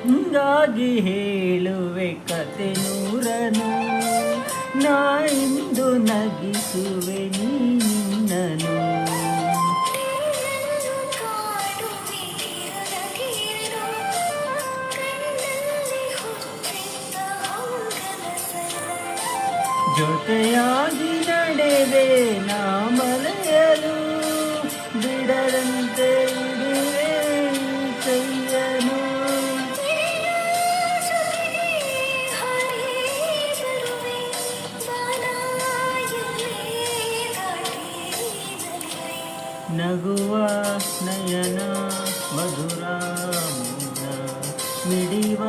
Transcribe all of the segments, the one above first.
ಹಿಂಗಾಗಿ ಹೇಳುವೆ ಕತೆ ನೂರನು, ನಾ ಇಂದು ನಗಿಸುವೆ ನಿನ್ನನು. ಜೊತೆಯಾಗಿ ನಡೆವೆ ನಾ ಮರೆಯಲು, ಬಿಡದಂತೆ ಇಡುವೆ ಕೈಯನು. ನಗುವ ನಯನ ಮಧುರ ಮೌನ, ಮಿಡಿವ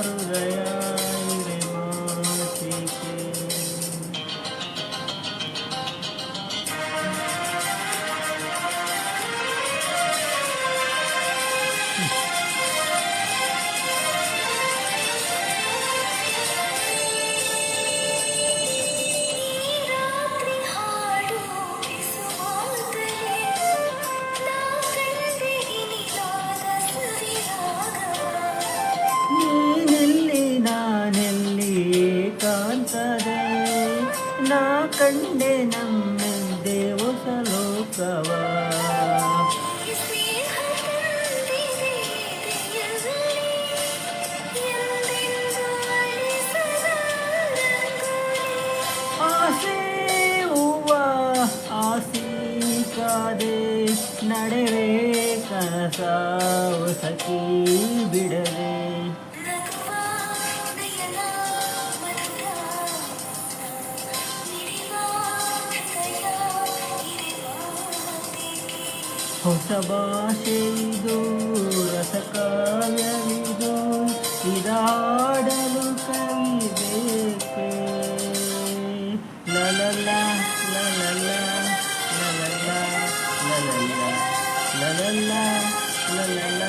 ಹೃದಯ ಇವೆ ಮಾತಿಗೆ. ನೀನೆಲ್ಲಿ ನಾನೆಲ್ಲಿ ಕಾಂತದೆ, ನಾ ಕಂಡೆ ನಮ್ಮೆಂದೆ ಹೊಸ ಲೋಕವ. ಆಸೆ ಹೂವ ಆಸೆ ಕಾದೆ, ನಡೆವೆ ಕನಸ ಹೊಸಕಿ ಬಿಡದೆ. ಹೊಸ ಭಾಷೆಯಿದು ರಸಕಾವ್ಯವಿದು, ಇದಾಡಲು ಕವಿ ಬೇಕೆ. ಲಲಲ ಲಲಲ ಲಲಲ ಲಲಲ ಲಲಲ ಲಲಲ